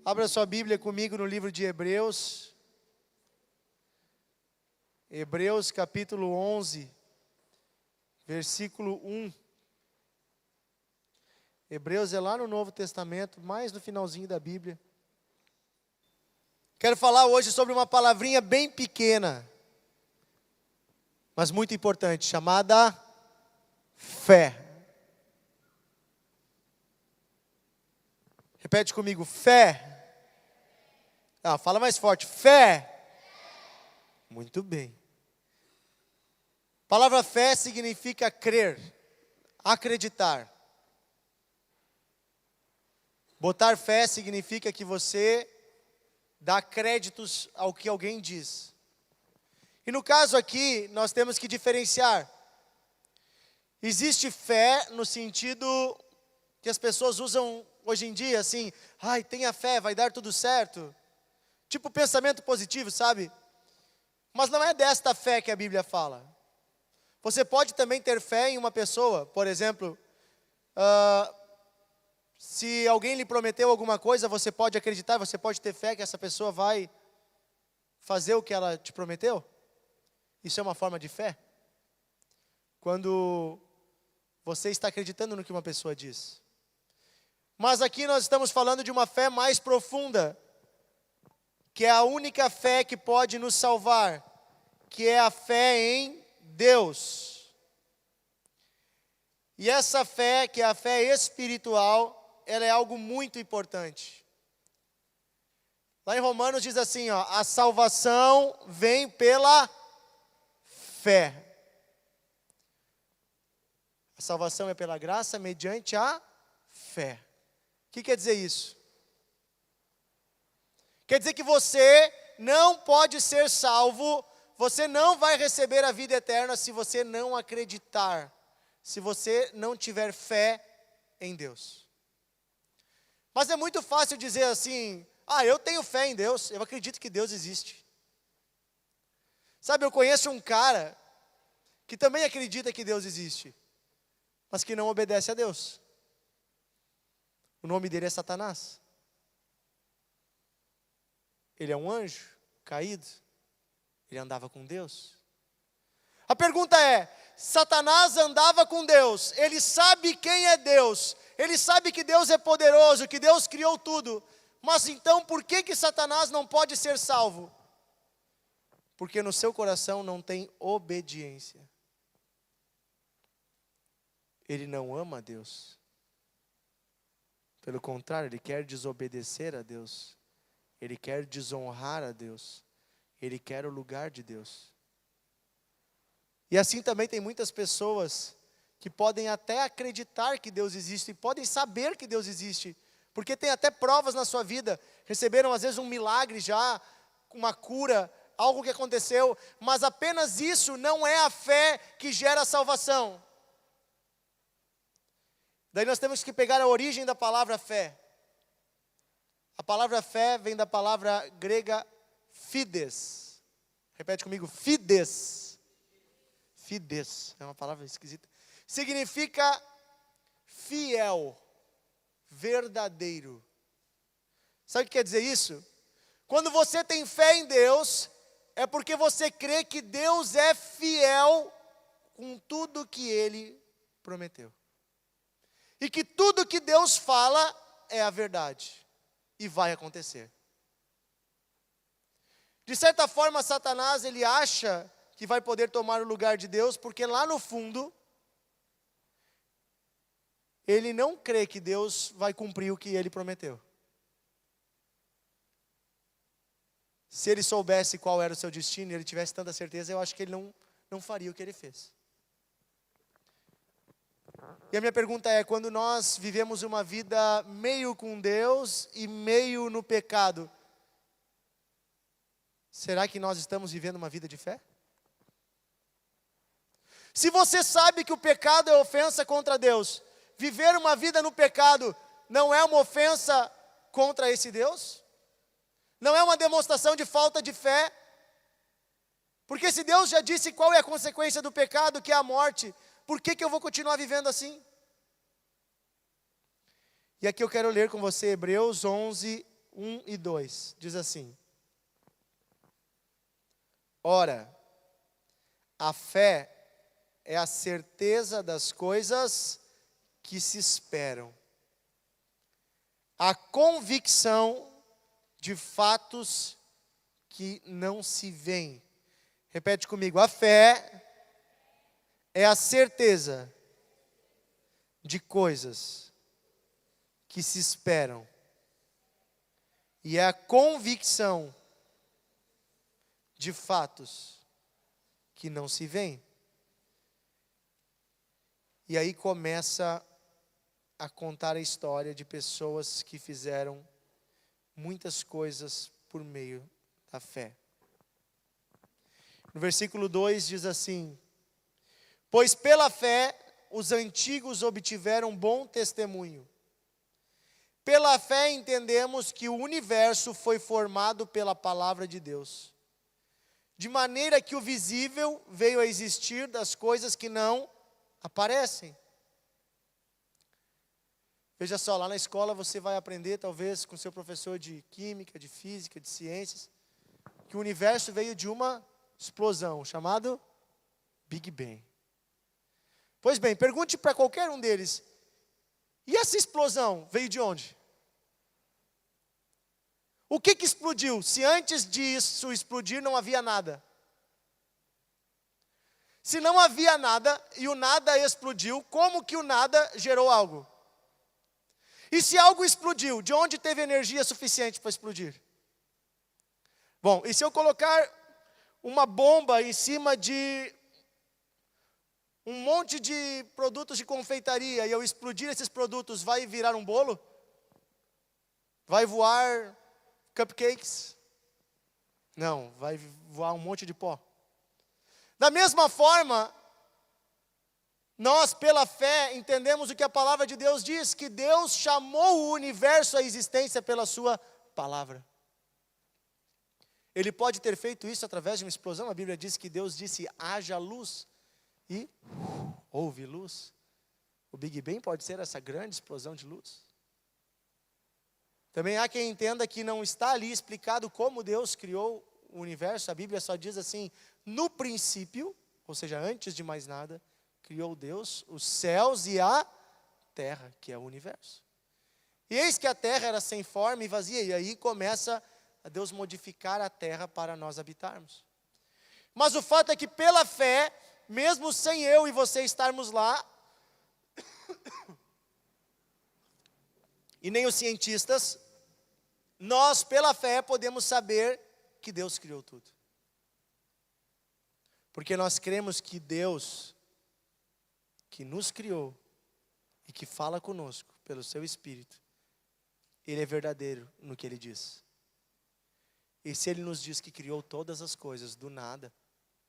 Abra sua Bíblia comigo no livro de Hebreus. Hebreus capítulo 11, versículo 1. Hebreus é lá no Novo Testamento, mais no finalzinho da Bíblia. Quero falar hoje sobre uma palavrinha bem pequena, mas muito importante, chamada fé. Repete comigo, fé. Fala mais forte, fé. Muito bem. A palavra fé significa crer, acreditar. Botar fé significa que você dá créditos ao que alguém diz. E no caso aqui, nós temos que diferenciar. Existe fé no sentido que as pessoas usam hoje em dia, assim, tenha fé, vai dar tudo certo. Tipo pensamento positivo, sabe? Mas não é desta fé que a Bíblia fala. Você pode também ter fé em uma pessoa, por exemplo, se alguém lhe prometeu alguma coisa, você pode acreditar, você pode ter fé que essa pessoa vai fazer o que ela te prometeu. Isso é uma forma de fé. Quando você está acreditando no que uma pessoa diz. Mas aqui nós estamos falando de uma fé mais profunda, que é a única fé que pode nos salvar, que é a fé em Deus. E essa fé, que é a fé espiritual, ela é algo muito importante. Lá em Romanos diz assim, a salvação vem pela fé. A salvação é pela graça mediante a fé. O que quer dizer isso? Quer dizer que você não pode ser salvo, você não vai receber a vida eterna se você não acreditar, se você não tiver fé em Deus. Mas é muito fácil dizer assim, eu tenho fé em Deus, eu acredito que Deus existe. Sabe, eu conheço um cara que também acredita que Deus existe, mas que não obedece a Deus. O nome dele é Satanás. Ele é um anjo caído. Ele andava com Deus. A pergunta é, Satanás andava com Deus. Ele sabe quem é Deus. Ele sabe que Deus é poderoso, que Deus criou tudo. Mas então por que Satanás não pode ser salvo? Porque no seu coração não tem obediência. Ele não ama a Deus. Pelo contrário, ele quer desobedecer a Deus. Ele quer desonrar a Deus. Ele quer o lugar de Deus. E assim também tem muitas pessoas que podem até acreditar que Deus existe, e podem saber que Deus existe, porque tem até provas na sua vida, receberam às vezes um milagre já, uma cura, algo que aconteceu, mas apenas isso não é a fé que gera a salvação. Daí nós temos que pegar a origem da palavra fé. A palavra fé vem da palavra grega fides. Repete comigo, fides. Fides, é uma palavra esquisita. Significa fiel, verdadeiro. Sabe o que quer dizer isso? Quando você tem fé em Deus, é porque você crê que Deus é fiel com tudo que Ele prometeu. E que tudo que Deus fala é a verdade. E vai acontecer. De certa forma, Satanás, ele acha que vai poder tomar o lugar de Deus, porque lá no fundo, ele não crê que Deus vai cumprir o que ele prometeu. Se ele soubesse qual era o seu destino e ele tivesse tanta certeza, eu acho que ele não faria o que ele fez. E a minha pergunta é, quando nós vivemos uma vida meio com Deus e meio no pecado, será que nós estamos vivendo uma vida de fé? Se você sabe que o pecado é ofensa contra Deus, viver uma vida no pecado não é uma ofensa contra esse Deus? Não é uma demonstração de falta de fé? Porque se Deus já disse qual é a consequência do pecado, que é a morte, por que eu vou continuar vivendo assim? E aqui eu quero ler com você Hebreus 11, 1 e 2, diz assim: Ora, a fé é a certeza das coisas que se esperam, a convicção de fatos que não se veem. Repete comigo: a fé é a certeza de coisas que se esperam e é a convicção de fatos que não se veem. E aí começa a contar a história de pessoas que fizeram muitas coisas por meio da fé. No versículo 2 diz assim: Pois pela fé os antigos obtiveram bom testemunho. Pela fé entendemos que o universo foi formado pela palavra de Deus, de maneira que o visível veio a existir das coisas que não aparecem. Veja só, lá na escola você vai aprender, talvez com seu professor de química, de física, de ciências, que o universo veio de uma explosão, chamado Big Bang. Pois bem, pergunte para qualquer um deles: e essa explosão veio de onde? O que explodiu, se antes disso explodir não havia nada? Se não havia nada e o nada explodiu, como que o nada gerou algo? E se algo explodiu, de onde teve energia suficiente para explodir? Bom, e se eu colocar uma bomba em cima de um monte de produtos de confeitaria e eu explodir esses produtos, vai virar um bolo? Vai voar cupcakes? Não, vai voar um monte de pó. Da mesma forma, nós pela fé entendemos o que a palavra de Deus diz, que Deus chamou o universo à existência pela sua palavra. Ele pode ter feito isso através de uma explosão. A Bíblia diz que Deus disse: haja luz, e houve luz. O Big Bang pode ser essa grande explosão de luz. Também há quem entenda que não está ali explicado como Deus criou o universo. A Bíblia só diz assim: no princípio, ou seja, antes de mais nada, criou Deus os céus e a terra, que é o universo. E eis que a terra era sem forma e vazia, e aí começa a Deus modificar a terra para nós habitarmos. Mas o fato é que pela fé, mesmo sem eu e você estarmos lá, e nem os cientistas, nós pela fé podemos saber que Deus criou tudo. Porque nós cremos que Deus, que nos criou e que fala conosco pelo seu Espírito, Ele é verdadeiro no que Ele diz. E se Ele nos diz que criou todas as coisas do nada,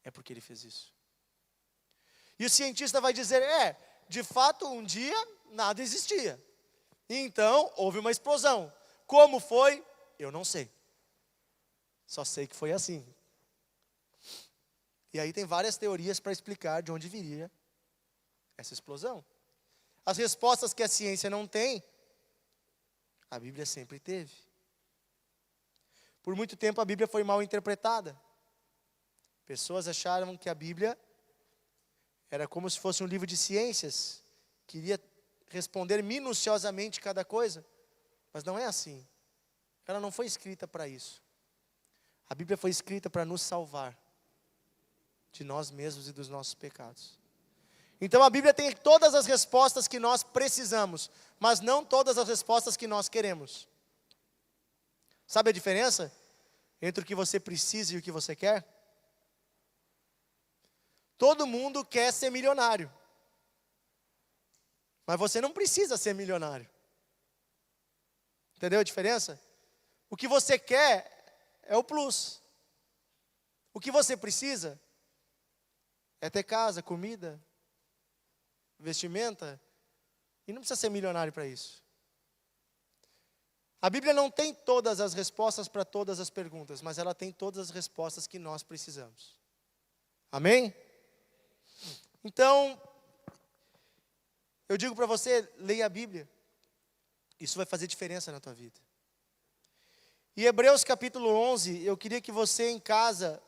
é porque Ele fez isso. E o cientista vai dizer: de fato um dia nada existia. E então houve uma explosão. Como foi? Eu não sei. Só sei que foi assim. E aí tem várias teorias para explicar de onde viria essa explosão. As respostas que a ciência não tem, a Bíblia sempre teve. Por muito tempo a Bíblia foi mal interpretada. Pessoas acharam que a Bíblia era como se fosse um livro de ciências, que iria responder minuciosamente cada coisa. Mas não é assim. Ela não foi escrita para isso. A Bíblia foi escrita para nos salvar de nós mesmos e dos nossos pecados. Então a Bíblia tem todas as respostas que nós precisamos, mas não todas as respostas que nós queremos. Sabe a diferença entre o que você precisa e o que você quer? Todo mundo quer ser milionário, mas você não precisa ser milionário. Entendeu a diferença? O que você quer é o plus. O que você precisa é ter casa, comida, vestimenta, e não precisa ser milionário para isso. A Bíblia não tem todas as respostas para todas as perguntas, mas ela tem todas as respostas que nós precisamos. Amém? Então, eu digo para você, leia a Bíblia. Isso vai fazer diferença na tua vida. E Hebreus capítulo 11, eu queria que você em casa,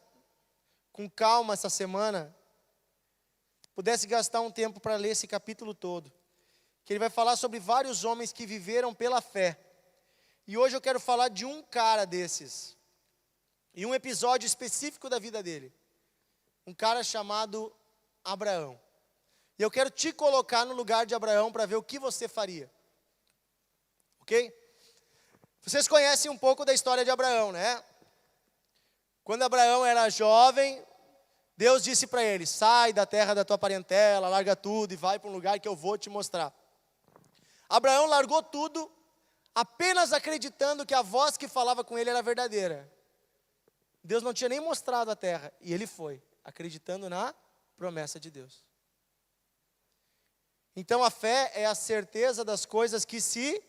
com calma essa semana, pudesse gastar um tempo para ler esse capítulo todo. Que ele vai falar sobre vários homens que viveram pela fé. E hoje eu quero falar de um cara desses. E um episódio específico da vida dele. Um cara chamado Abraão. E eu quero te colocar no lugar de Abraão para ver o que você faria. Ok? Vocês conhecem um pouco da história de Abraão, né? Quando Abraão era jovem, Deus disse para ele: sai da terra da tua parentela, larga tudo e vai para um lugar que eu vou te mostrar. Abraão largou tudo, apenas acreditando que a voz que falava com ele era verdadeira. Deus não tinha nem mostrado a terra, e ele foi, acreditando na promessa de Deus. Então a fé é a certeza das coisas que se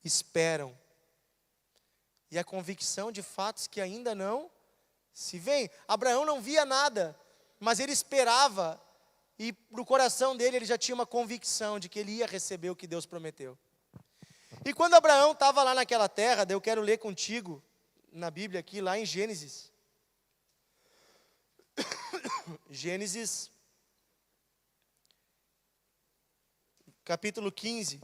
esperam, e a convicção de fatos que ainda não se veem. Abraão não via nada, mas ele esperava, e no coração dele ele já tinha uma convicção de que ele ia receber o que Deus prometeu. E quando Abraão estava lá naquela terra, daí eu quero ler contigo na Bíblia aqui, lá em Gênesis. Gênesis, capítulo 15.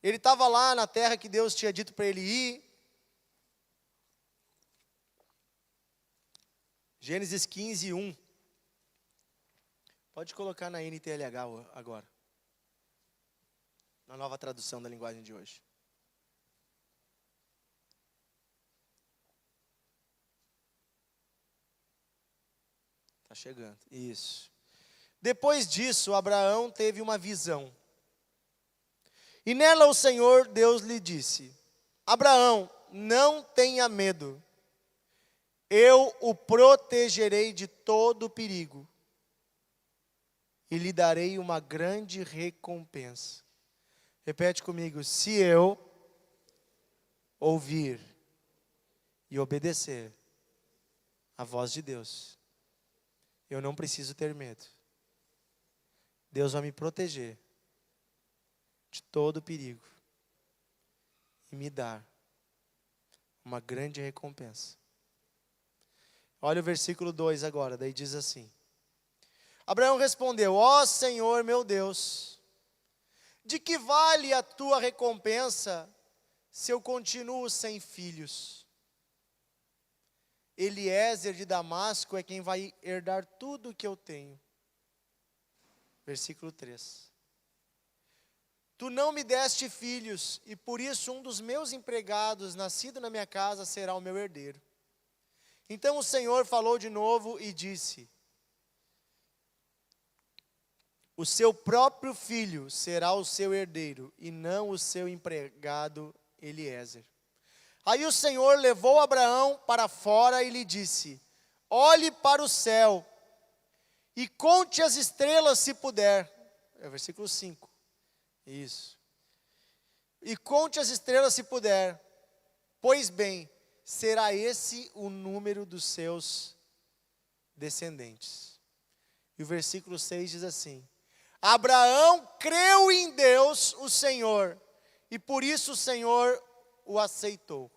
Ele estava lá na terra que Deus tinha dito para ele ir. Gênesis 15, 1. Pode colocar na NTLH agora. Na nova tradução da linguagem de hoje. Está chegando. Isso. Depois disso, Abraão teve uma visão. E nela o Senhor Deus lhe disse: Abraão, não tenha medo. Eu o protegerei de todo perigo. E lhe darei uma grande recompensa. Repete comigo: se eu ouvir e obedecer a voz de Deus, eu não preciso ter medo. Deus vai me proteger de todo perigo e me dar uma grande recompensa. Olha o versículo 2 agora, daí diz assim: Abraão respondeu: ó Senhor meu Deus, de que vale a tua recompensa se eu continuo sem filhos? Eliezer de Damasco é quem vai herdar tudo o que eu tenho. Versículo 3. Tu não me deste filhos, e por isso um dos meus empregados, nascido na minha casa, será o meu herdeiro. Então o Senhor falou de novo e disse: o seu próprio filho será o seu herdeiro, e não o seu empregado Eliezer. Aí o Senhor levou Abraão para fora e lhe disse: olhe para o céu, e conte as estrelas se puder. É o versículo 5. Isso. E conte as estrelas se puder. Pois bem, será esse o número dos seus descendentes. E o versículo 6 diz assim: Abraão creu em Deus, o Senhor, e por isso o Senhor o aceitou.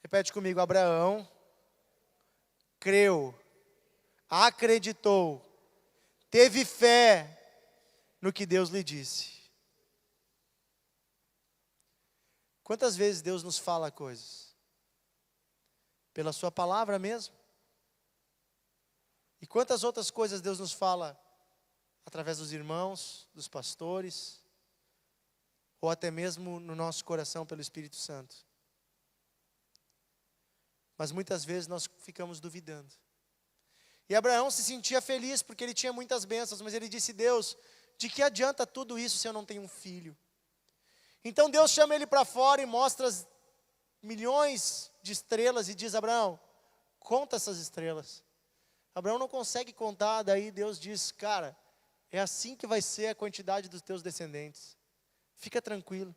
Repete comigo: Abraão creu, acreditou, teve fé no que Deus lhe disse. Quantas vezes Deus nos fala coisas? Pela sua palavra mesmo. E quantas outras coisas Deus nos fala através dos irmãos, dos pastores, ou até mesmo no nosso coração pelo Espírito Santo. Mas muitas vezes nós ficamos duvidando. E Abraão se sentia feliz porque ele tinha muitas bênçãos, mas ele disse: Deus, de que adianta tudo isso se eu não tenho um filho? Então Deus chama ele para fora e mostra as milhões de estrelas e diz: Abraão, conta essas estrelas. Abraão não consegue contar, daí Deus diz: cara, é assim que vai ser a quantidade dos teus descendentes. Fica tranquilo.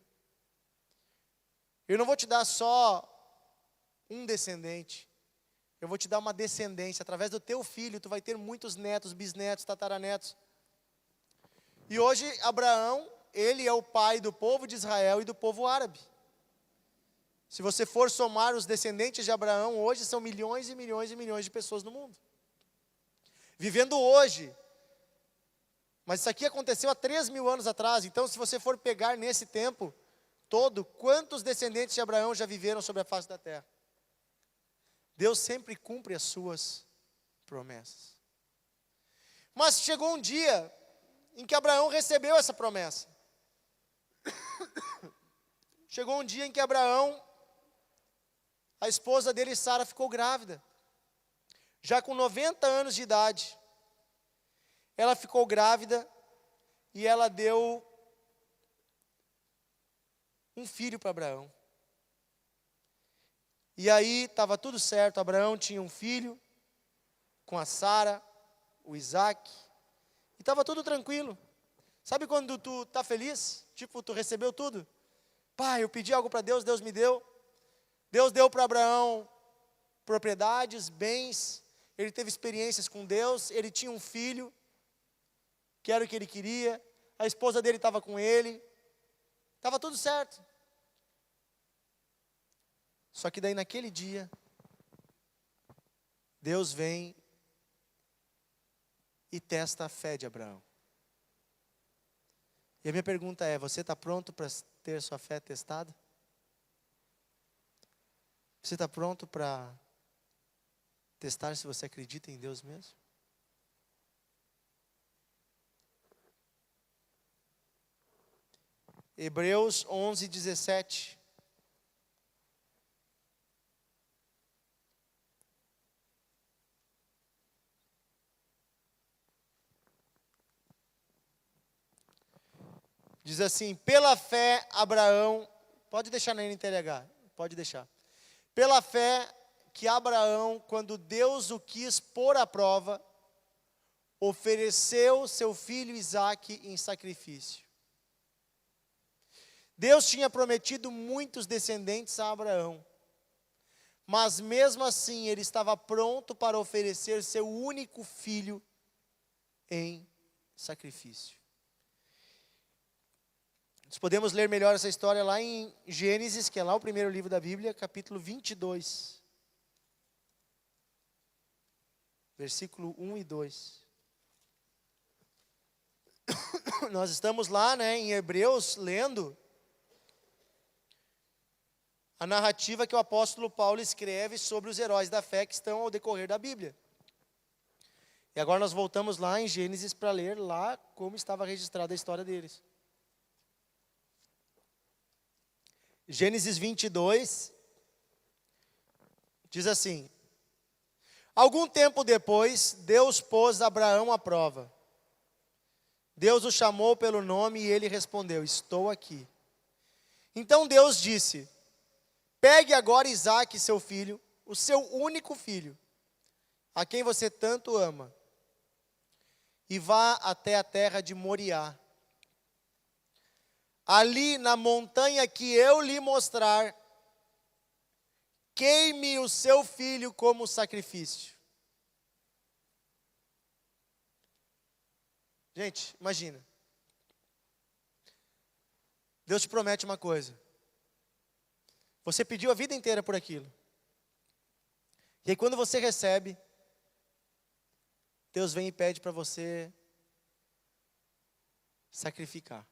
Eu não vou te dar só um descendente. Eu vou te dar uma descendência. Através do teu filho, tu vai ter muitos netos, bisnetos, tataranetos. E hoje, Abraão ele é o pai do povo de Israel e do povo árabe. Se você for somar os descendentes de Abraão, hoje são milhões e milhões e milhões de pessoas no mundo. Vivendo hoje. Mas isso aqui aconteceu há 3.000 anos atrás. Então, se você for pegar nesse tempo todo, quantos descendentes de Abraão já viveram sobre a face da terra? Deus sempre cumpre as suas promessas. Mas chegou um dia em que Abraão recebeu essa promessa. Chegou um dia em que Abraão, a esposa dele, Sara, ficou grávida. Já com 90 anos de idade. Ela ficou grávida e ela deu um filho para Abraão. E aí estava tudo certo, Abraão tinha um filho com a Sara, o Isaac, e estava tudo tranquilo. Sabe quando tu está feliz? Tipo, tu recebeu tudo? Pai, eu pedi algo para Deus, Deus me deu. Deus deu para Abraão propriedades, bens, ele teve experiências com Deus, ele tinha um filho, que era o que ele queria, a esposa dele estava com ele, estava tudo certo. Só que daí naquele dia, Deus vem e testa a fé de Abraão. E a minha pergunta é, você está pronto para ter sua fé testada? Você está pronto para testar se você acredita em Deus mesmo? Hebreus 11, 17. Diz assim, pela fé Abraão, pode deixar na NTLH, pode deixar. Pela fé que Abraão, quando Deus o quis pôr à prova, ofereceu seu filho Isaque em sacrifício. Deus tinha prometido muitos descendentes a Abraão, mas mesmo assim ele estava pronto para oferecer seu único filho em sacrifício. Nós podemos ler melhor essa história lá em Gênesis, que é lá o primeiro livro da Bíblia, capítulo 22. Versículo 1 e 2. Nós estamos lá, em Hebreus, lendo a narrativa que o apóstolo Paulo escreve sobre os heróis da fé que estão ao decorrer da Bíblia. E agora nós voltamos lá em Gênesis para ler lá como estava registrada a história deles. Gênesis 22, diz assim, algum tempo depois, Deus pôs Abraão à prova. Deus o chamou pelo nome e ele respondeu, estou aqui. Então Deus disse, pegue agora Isaque, seu filho, o seu único filho, a quem você tanto ama, e vá até a terra de Moriá. Ali na montanha que eu lhe mostrar, queime o seu filho como sacrifício. Gente, imagina. Deus te promete uma coisa. Você pediu a vida inteira por aquilo. E aí quando você recebe, Deus vem e pede para você sacrificar.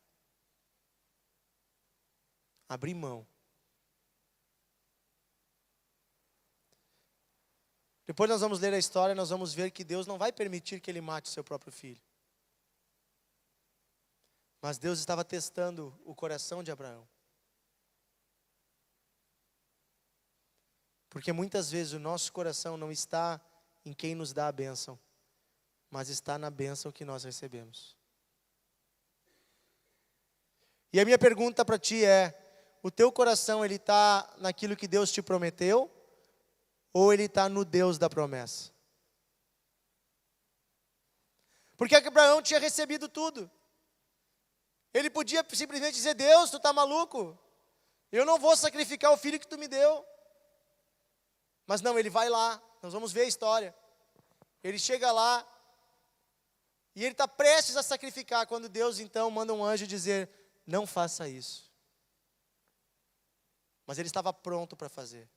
Abrir mão. Depois nós vamos ler a história, nós vamos ver que Deus não vai permitir que ele mate o seu próprio filho. Mas Deus estava testando o coração de Abraão. Porque muitas vezes o nosso coração não está em quem nos dá a bênção, mas está na bênção que nós recebemos. E a minha pergunta para ti é, o teu coração, ele está naquilo que Deus te prometeu? Ou ele está no Deus da promessa? Porque Abraão tinha recebido tudo. Ele podia simplesmente dizer, Deus, tu está maluco? Eu não vou sacrificar o filho que tu me deu. Mas não, ele vai lá, nós vamos ver a história. Ele chega lá, e ele está prestes a sacrificar, quando Deus então manda um anjo dizer, não faça isso. Mas ele estava pronto para fazer.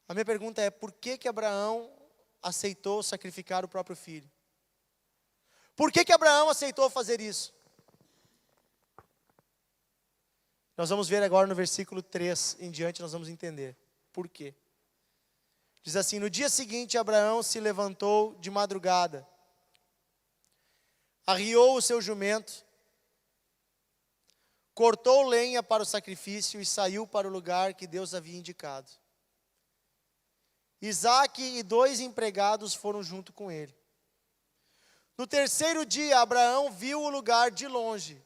A minha pergunta é, por que que Abraão aceitou sacrificar o próprio filho? Por que que Abraão aceitou fazer isso? Nós vamos ver agora no versículo 3 em diante, nós vamos entender por quê. Diz assim: no dia seguinte Abraão se levantou de madrugada, arriou o seu jumento, cortou lenha para o sacrifício e saiu para o lugar que Deus havia indicado. Isaque e 2 empregados foram junto com ele. No terceiro dia, Abraão viu o lugar de longe.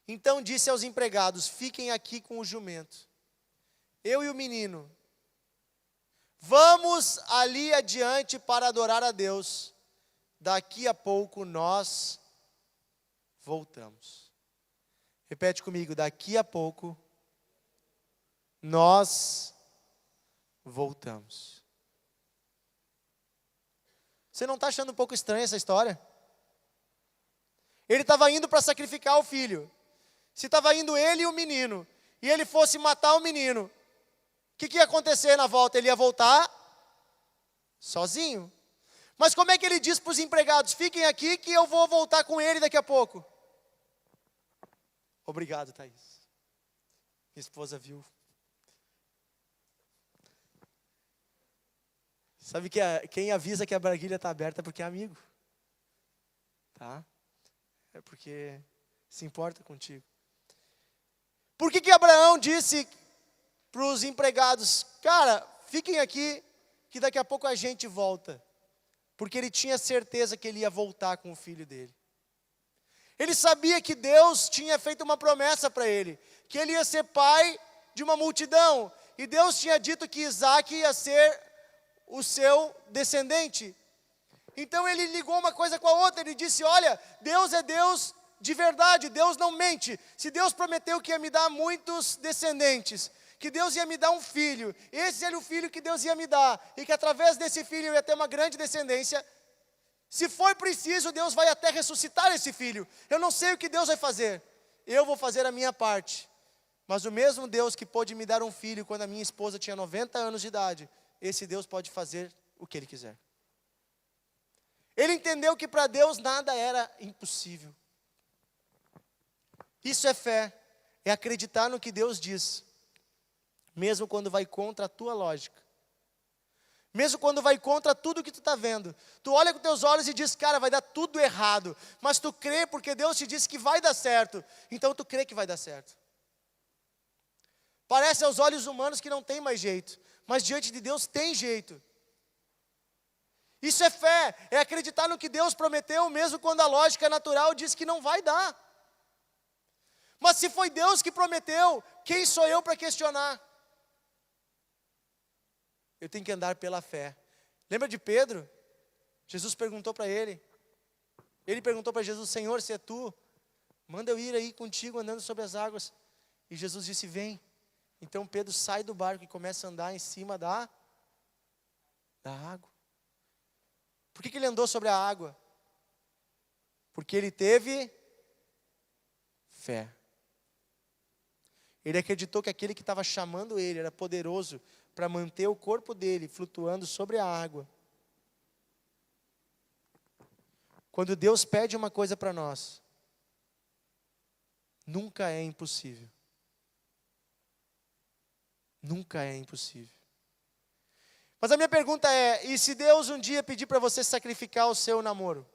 Então disse aos empregados: fiquem aqui com o jumento. Eu e o menino, vamos ali adiante para adorar a Deus. Daqui a pouco nós voltamos. Repete comigo: daqui a pouco nós voltamos. Você não está achando um pouco estranha essa história? Ele estava indo para sacrificar o filho. Se estava indo ele e o menino, e ele fosse matar o menino, o que ia acontecer na volta? Ele ia voltar sozinho. Mas como é que ele diz para os empregados: fiquem aqui que eu vou voltar com ele daqui a pouco? Obrigado, Thaís. Minha esposa viu. Sabe que quem avisa que a braguilha está aberta é porque é amigo. Tá? É porque se importa contigo. Por que Abraão disse para os empregados: cara, fiquem aqui que daqui a pouco a gente volta? Porque ele tinha certeza que ele ia voltar com o filho dele. Ele sabia que Deus tinha feito uma promessa para ele, que ele ia ser pai de uma multidão. E Deus tinha dito que Isaque ia ser o seu descendente. Então ele ligou uma coisa com a outra. Ele disse: olha, Deus é Deus de verdade, Deus não mente. Se Deus prometeu que ia me dar muitos descendentes, que Deus ia me dar um filho, esse era o filho que Deus ia me dar, e que através desse filho eu ia ter uma grande descendência. Se for preciso, Deus vai até ressuscitar esse filho. Eu não sei o que Deus vai fazer, eu vou fazer a minha parte. Mas o mesmo Deus que pôde me dar um filho quando a minha esposa tinha 90 anos de idade, esse Deus pode fazer o que Ele quiser. Ele entendeu que para Deus nada era impossível. Isso é fé, é acreditar no que Deus diz, mesmo quando vai contra a tua lógica. Mesmo quando vai contra tudo que tu está vendo. Tu olha com teus olhos e diz: cara, vai dar tudo errado. Mas tu crê porque Deus te disse que vai dar certo. Então tu crê que vai dar certo. Parece aos olhos humanos que não tem mais jeito. Mas diante de Deus tem jeito. Isso é fé, é acreditar no que Deus prometeu, mesmo quando a lógica natural diz que não vai dar. Mas se foi Deus que prometeu, quem sou eu para questionar? Eu tenho que andar pela fé. Lembra de Pedro? Jesus perguntou para ele. Ele perguntou para Jesus: Senhor, se é tu, manda eu ir aí contigo andando sobre as águas. E Jesus disse: vem. Então Pedro sai do barco e começa a andar em cima da água. Por que ele andou sobre a água? Porque ele teve fé. Ele acreditou que aquele que estava chamando ele era poderoso para manter o corpo dele flutuando sobre a água. Quando Deus pede uma coisa para nós, nunca é impossível. Nunca é impossível. Mas a minha pergunta é: e se Deus um dia pedir para você sacrificar o seu namoro?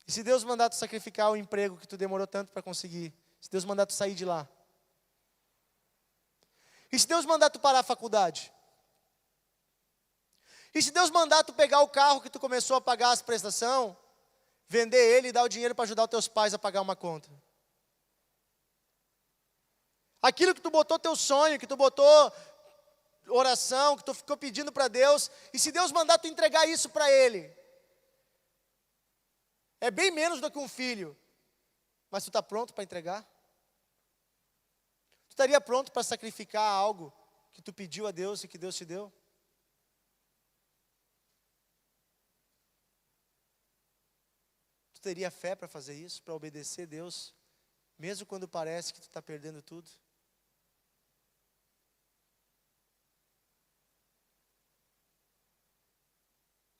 E se Deus mandar tu sacrificar o emprego que tu demorou tanto para conseguir? Se Deus mandar tu sair de lá? E se Deus mandar tu parar a faculdade? E se Deus mandar tu pegar o carro que tu começou a pagar as prestações, vender ele e dar o dinheiro para ajudar os teus pais a pagar uma conta? Aquilo que tu botou teu sonho, que tu botou oração, que tu ficou pedindo para Deus, e se Deus mandar tu entregar isso para Ele, é bem menos do que um filho, mas tu está pronto para entregar? Tu estaria pronto para sacrificar algo que tu pediu a Deus e que Deus te deu? Tu teria fé para fazer isso, para obedecer a Deus, mesmo quando parece que tu está perdendo tudo?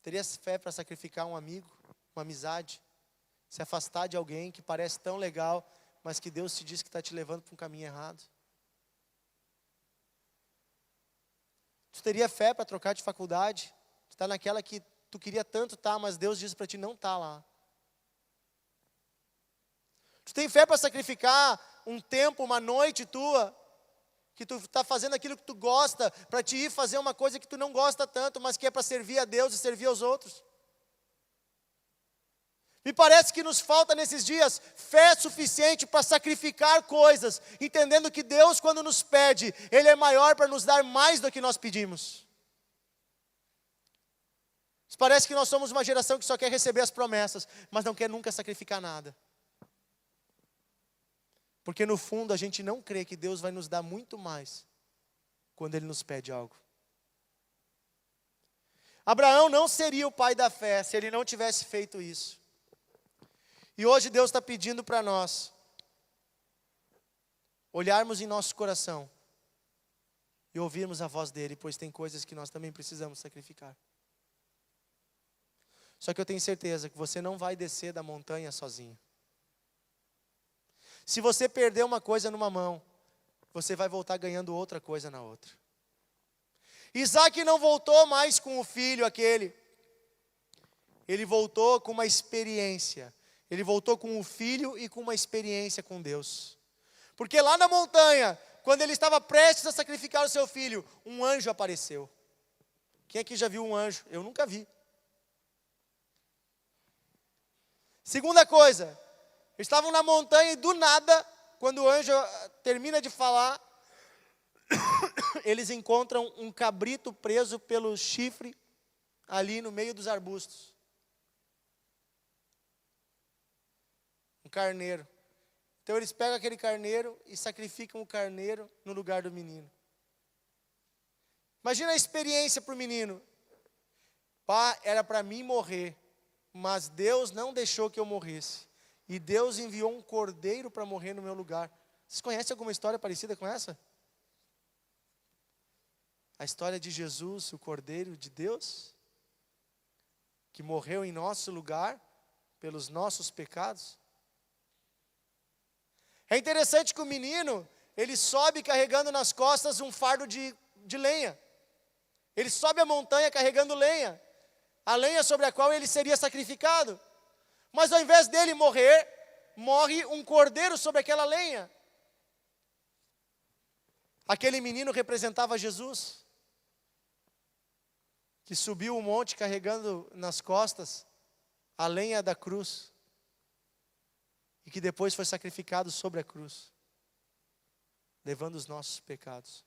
Teria fé para sacrificar um amigo, uma amizade, se afastar de alguém que parece tão legal, mas que Deus te diz que está te levando para um caminho errado? Tu teria fé para trocar de faculdade? Tu está naquela que tu queria tanto estar, mas Deus diz para ti não estar lá. Tu tem fé para sacrificar um tempo, uma noite tua, que tu está fazendo aquilo que tu gosta, para te ir fazer uma coisa que tu não gosta tanto, mas que é para servir a Deus e servir aos outros? Me parece que nos falta nesses dias fé suficiente para sacrificar coisas, entendendo que Deus, quando nos pede, Ele é maior para nos dar mais do que nós pedimos. Parece que nós somos uma geração que só quer receber as promessas, mas não quer nunca sacrificar nada. Porque no fundo a gente não crê que Deus vai nos dar muito mais quando Ele nos pede algo. Abraão não seria o pai da fé se ele não tivesse feito isso. E hoje Deus está pedindo para nós olharmos em nosso coração e ouvirmos a voz dEle, pois tem coisas que nós também precisamos sacrificar. Só que eu tenho certeza que você não vai descer da montanha sozinho. Se você perder uma coisa numa mão, você vai voltar ganhando outra coisa na outra. Isaac não voltou mais com o filho aquele. Ele voltou com uma experiência. Ele voltou com o filho e com uma experiência com Deus. Porque lá na montanha, quando ele estava prestes a sacrificar o seu filho, um anjo apareceu. Quem aqui já viu um anjo? Eu nunca vi. Segunda coisa, eles estavam na montanha e do nada, quando o anjo termina de falar, eles encontram um cabrito preso pelo chifre ali no meio dos arbustos. Um carneiro. Então eles pegam aquele carneiro e sacrificam o carneiro no lugar do menino. Imagina a experiência para o menino. Pá, era para mim morrer, mas Deus não deixou que eu morresse. E Deus enviou um cordeiro para morrer no meu lugar. Vocês conhecem alguma história parecida com essa? A história de Jesus, o cordeiro de Deus, que morreu em nosso lugar, pelos nossos pecados. É interessante que o menino, ele sobe carregando nas costas um fardo de lenha. Ele sobe a montanha carregando lenha. A lenha sobre a qual ele seria sacrificado. Mas ao invés dele morrer, morre um cordeiro sobre aquela lenha. Aquele menino representava Jesus, que subiu o monte carregando nas costas a lenha da cruz. E que depois foi sacrificado sobre a cruz, levando os nossos pecados.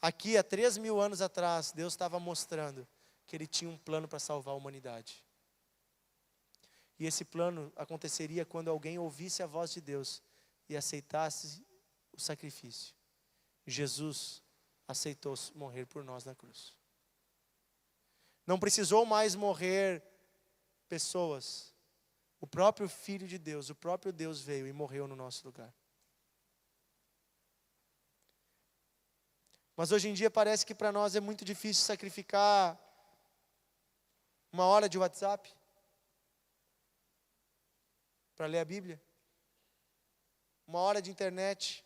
Aqui, há 3.000 anos atrás, Deus estava mostrando que Ele tinha um plano para salvar a humanidade. E esse plano aconteceria quando alguém ouvisse a voz de Deus e aceitasse o sacrifício. Jesus aceitou morrer por nós na cruz. Não precisou mais morrer pessoas. O próprio Filho de Deus, o próprio Deus veio e morreu no nosso lugar. Mas hoje em dia parece que para nós é muito difícil sacrificar uma hora de WhatsApp para ler a Bíblia, uma hora de internet,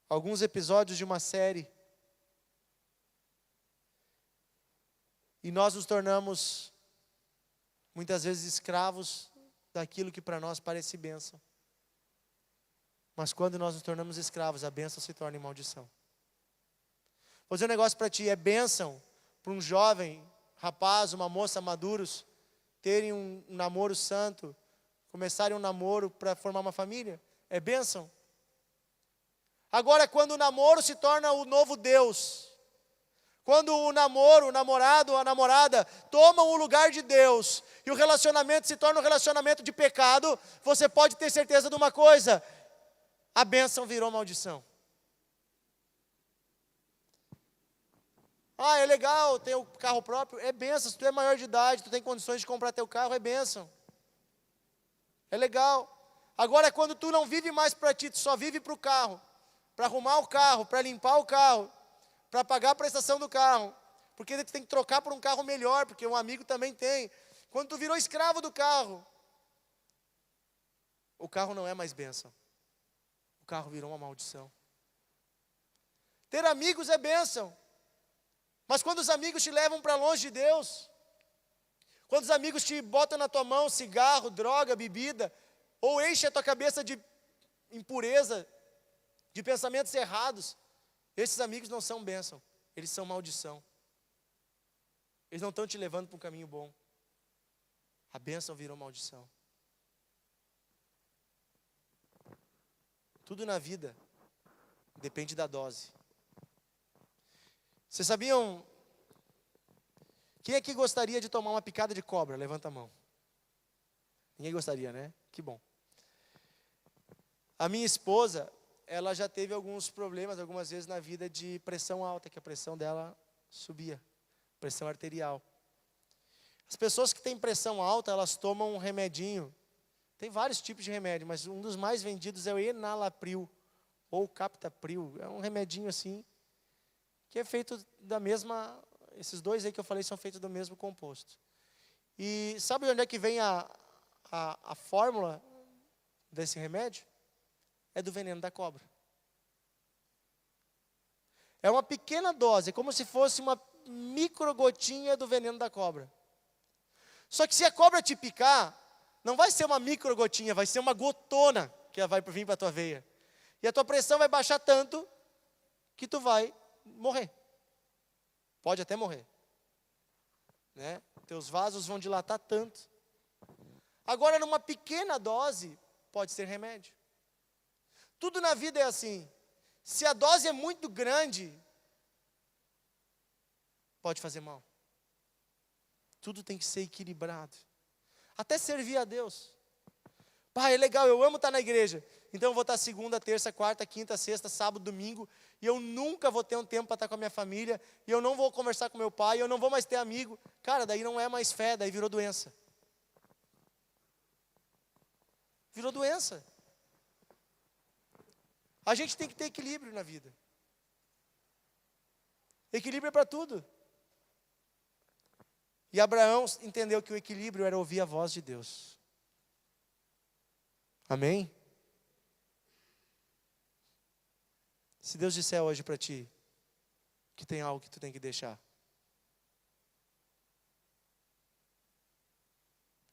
alguns episódios de uma série, e nós nos tornamos muitas vezes escravos daquilo que para nós parece bênção. Mas quando nós nos tornamos escravos, a bênção se torna em maldição. Vou dizer um negócio para ti, é bênção para um jovem, rapaz, uma moça maduros, terem um namoro santo, começarem um namoro para formar uma família? É bênção. Agora, quando o namoro se torna o novo Deus, Quando o namoro, o namorado ou a namorada tomam o lugar de Deus e o relacionamento se torna um relacionamento de pecado, você pode ter certeza de uma coisa: a bênção virou maldição. Ah, é legal ter o carro próprio, é bênção. Se tu é maior de idade, tu tem condições de comprar teu carro, é bênção. É legal. Agora, quando tu não vive mais para ti, tu só vive para o carro, para arrumar o carro, para limpar o carro, para pagar a prestação do carro, porque tu tem que trocar por um carro melhor, porque um amigo também tem. Quando tu virou escravo do carro, o carro não é mais bênção. O carro virou uma maldição. Ter amigos é bênção. Mas quando os amigos te levam para longe de Deus, quando os amigos te botam na tua mão cigarro, droga, bebida, ou enchem a tua cabeça de impureza, de pensamentos errados, esses amigos não são bênção, eles são maldição. Eles não estão te levando para um caminho bom. A bênção virou maldição. Tudo na vida depende da dose. Vocês sabiam? Quem aqui gostaria de tomar uma picada de cobra? Levanta a mão. Ninguém gostaria, né? Que bom. A minha esposa, ela já teve alguns problemas, algumas vezes na vida de pressão alta, que a pressão dela subia, pressão arterial. As pessoas que têm pressão alta, elas tomam um remedinho. Tem vários tipos de remédio, mas um dos mais vendidos é o Enalapril, ou Captopril. É um remedinho assim, que é feito da mesma, esses dois aí que eu falei são feitos do mesmo composto. E sabe de onde é que vem a fórmula desse remédio? É do veneno da cobra. É uma pequena dose, é como se fosse uma microgotinha do veneno da cobra. Só que se a cobra te picar, não vai ser uma microgotinha, vai ser uma gotona que vai vir para a tua veia. E a tua pressão vai baixar tanto que tu vai morrer. Pode até morrer. Né? Teus vasos vão dilatar tanto. Agora, numa pequena dose, pode ser remédio. Tudo na vida é assim. Se a dose é muito grande, pode fazer mal. Tudo tem que ser equilibrado. Até servir a Deus. Pai, é legal, eu amo estar na igreja. Então eu vou estar segunda, terça, quarta, quinta, sexta, sábado, domingo. E eu nunca vou ter um tempo para estar com a minha família. E eu não vou conversar com meu pai. Eu não vou mais ter amigo. Cara, daí não é mais fé, daí virou doença. Virou doença. A gente tem que ter equilíbrio na vida. Equilíbrio é para tudo. E Abraão entendeu que o equilíbrio era ouvir a voz de Deus. Amém? Se Deus disser hoje para ti que tem algo que tu tem que deixar,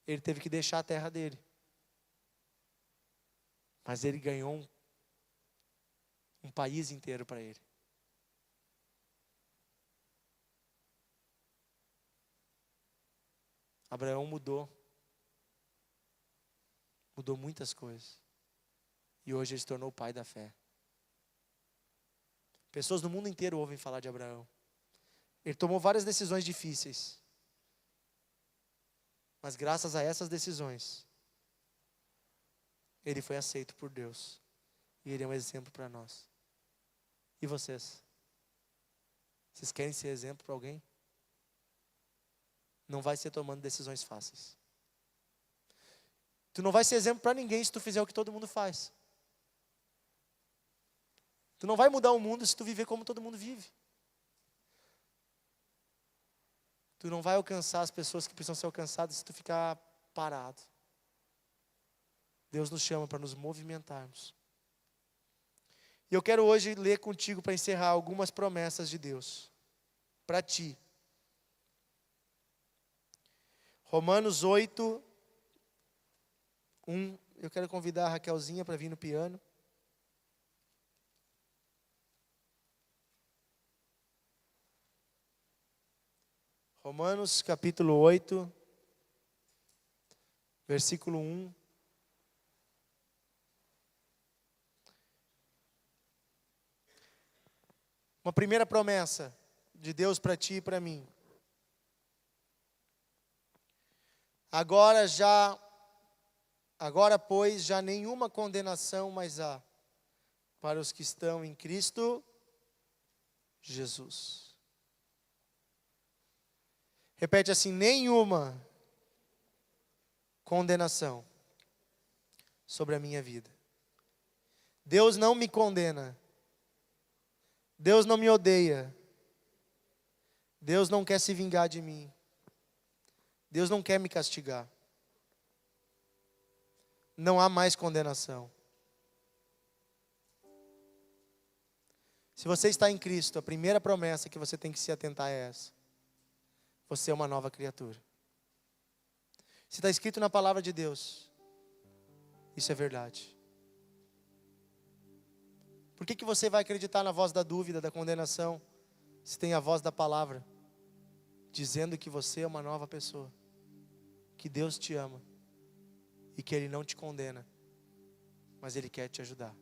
ele teve que deixar a terra dele. Mas ele ganhou um país inteiro para ele. Abraão mudou muitas coisas. E hoje ele se tornou o pai da fé. Pessoas no mundo inteiro ouvem falar de Abraão. Ele tomou várias decisões difíceis. Mas graças a essas decisões, ele foi aceito por Deus. E ele é um exemplo para nós. E vocês? Vocês querem ser exemplo para alguém? Não vai ser tomando decisões fáceis. Tu não vai ser exemplo para ninguém se tu fizer o que todo mundo faz. Tu não vai mudar o mundo se tu viver como todo mundo vive. Tu não vai alcançar as pessoas que precisam ser alcançadas se tu ficar parado. Deus nos chama para nos movimentarmos. E eu quero hoje ler contigo para encerrar algumas promessas de Deus para ti. Romanos 8, 1. Eu quero convidar a Raquelzinha para vir no piano. Romanos capítulo 8, versículo 1. Uma primeira promessa de Deus para ti e para mim. Agora, pois, já nenhuma condenação mais há para os que estão em Cristo Jesus. Repete assim: nenhuma condenação sobre a minha vida. Deus não me condena. Deus não me odeia. Deus não quer se vingar de mim. Deus não quer me castigar. Não há mais condenação. Se você está em Cristo, a primeira promessa que você tem que se atentar é essa: você é uma nova criatura. Se está escrito na palavra de Deus, isso é verdade. Por que você vai acreditar na voz da dúvida, da condenação, se tem a voz da palavra dizendo que você é uma nova pessoa, que Deus te ama e que Ele não te condena, mas Ele quer te ajudar?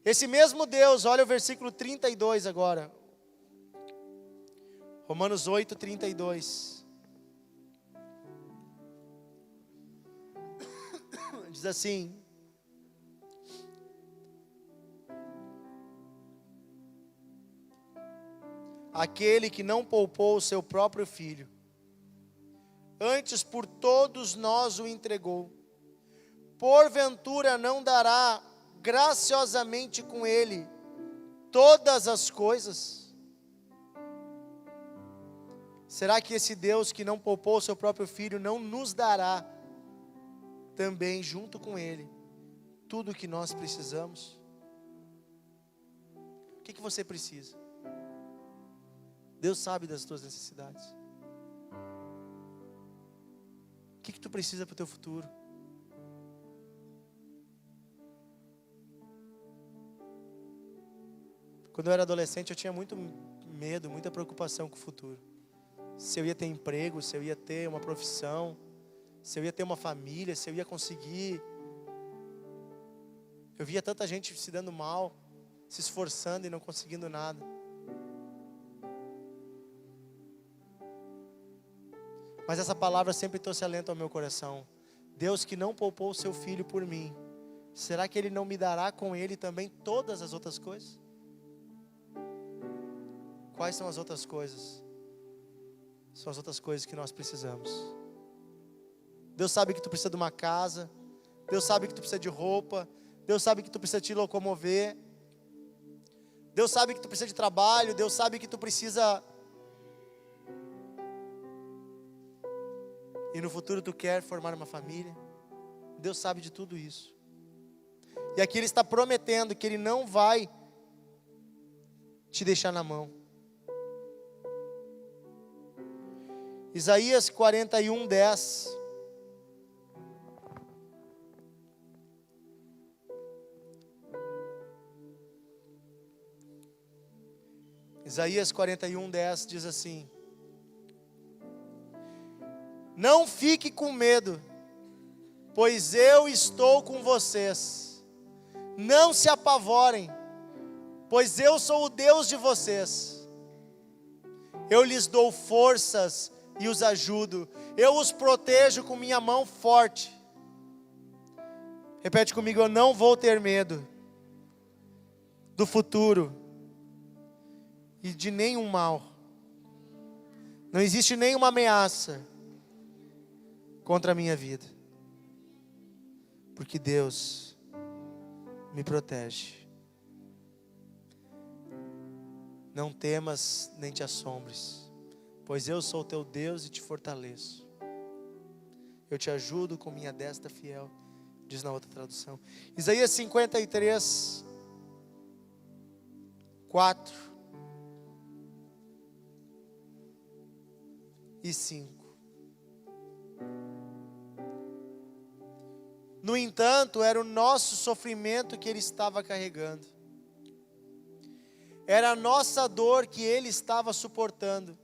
Esse mesmo Deus, olha o versículo 32 agora. Romanos 8, 32. Diz assim: aquele que não poupou o seu próprio filho, antes por todos nós o entregou, porventura não dará graciosamente com ele todas as coisas? Será que esse Deus que não poupou o seu próprio filho não nos dará também junto com ele tudo o que nós precisamos? O que você precisa? Deus sabe das tuas necessidades. O que tu precisa para o teu futuro? Quando eu era adolescente, eu tinha muito medo, muita preocupação com o futuro. Se eu ia ter emprego, se eu ia ter uma profissão, se eu ia ter uma família, se eu ia conseguir. Eu via tanta gente se dando mal, se esforçando e não conseguindo nada. Mas essa palavra sempre trouxe alento ao meu coração. Deus que não poupou o seu filho por mim, será que Ele não me dará com Ele também todas as outras coisas? Quais são as outras coisas? São as outras coisas que nós precisamos. Deus sabe que tu precisa de uma casa. Deus sabe que tu precisa de roupa. Deus sabe que tu precisa te locomover. Deus sabe que tu precisa de trabalho. Deus sabe que tu precisa... E no futuro tu quer formar uma família. Deus sabe de tudo isso. E aqui Ele está prometendo que Ele não vai te deixar na mão. Isaías 41, 10. Isaías 41, 10 diz assim: não fique com medo, pois eu estou com vocês. Não se apavorem, pois eu sou o Deus de vocês. Eu lhes dou forças e os ajudo. Eu os protejo com minha mão forte. Repete comigo: eu não vou ter medo do futuro e de nenhum mal. Não existe nenhuma ameaça contra a minha vida, porque Deus me protege. Não temas nem te assombres, pois eu sou o teu Deus e te fortaleço. Eu te ajudo com minha destra fiel, diz na outra tradução. Isaías 53, 4 e 5. No entanto, era o nosso sofrimento que Ele estava carregando. Era a nossa dor que Ele estava suportando.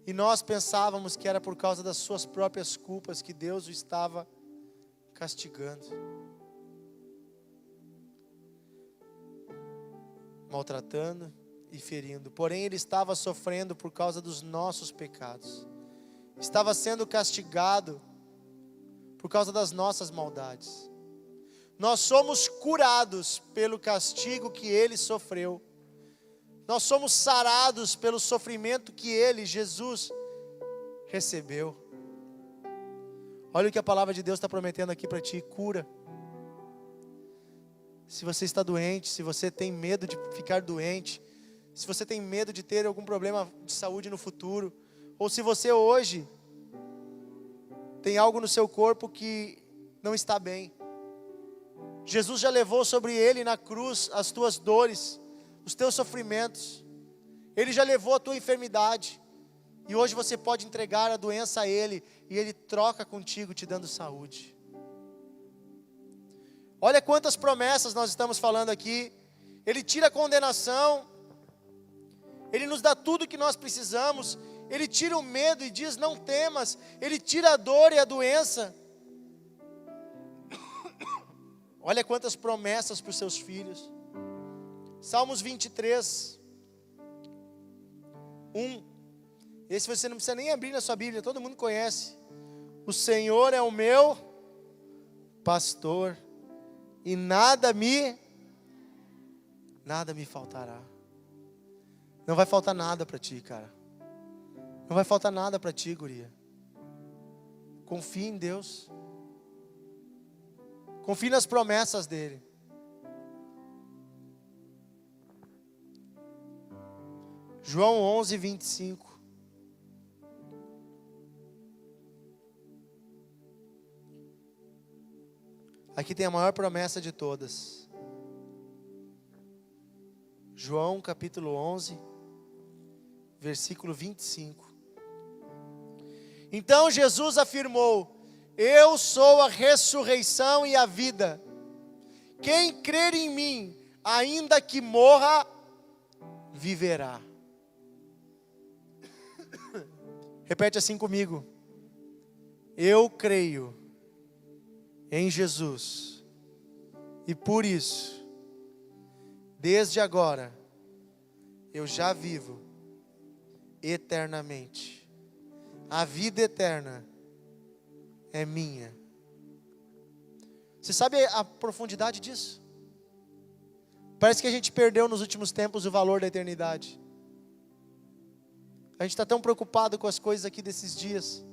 E nós pensávamos que era por causa das suas próprias culpas que Deus o estava castigando. maltratando e ferindo. Porém, ele estava sofrendo por causa dos nossos pecados. Estava sendo castigado por causa das nossas maldades. Nós somos curados pelo castigo que ele sofreu. Nós somos sarados pelo sofrimento que ele, Jesus, recebeu. Olha o que a palavra de Deus está prometendo aqui para ti: cura. Se você está doente, se você tem medo de ficar doente, se você tem medo de ter algum problema de saúde no futuro, ou se você hoje tem algo no seu corpo que não está bem, Jesus já levou sobre ele na cruz as tuas dores, os teus sofrimentos. Ele já levou a tua enfermidade. E hoje você pode entregar a doença a ele, e ele troca contigo, te dando saúde. Olha quantas promessas nós estamos falando aqui. Ele tira a condenação, ele nos dá tudo o que nós precisamos, ele tira o medo e diz: não temas. Ele tira a dor e a doença. Olha quantas promessas para os seus filhos. Salmos 23, 1. Esse você não precisa nem abrir na sua Bíblia, todo mundo conhece. O Senhor é o meu pastor, e nada me faltará. Não vai faltar nada para ti, cara. Não vai faltar nada para ti, guria. Confie em Deus. Confie nas promessas dele. João 11, 25. Aqui tem a maior promessa de todas. João capítulo 11, versículo 25. Então Jesus afirmou: eu sou a ressurreição e a vida. Quem crer em mim, ainda que morra, viverá. Repete assim comigo: eu creio em Jesus, e por isso, desde agora, eu já vivo eternamente. A vida eterna é minha. Você sabe a profundidade disso? Parece que a gente perdeu nos últimos tempos o valor da eternidade. A gente está tão preocupado com as coisas aqui desses dias,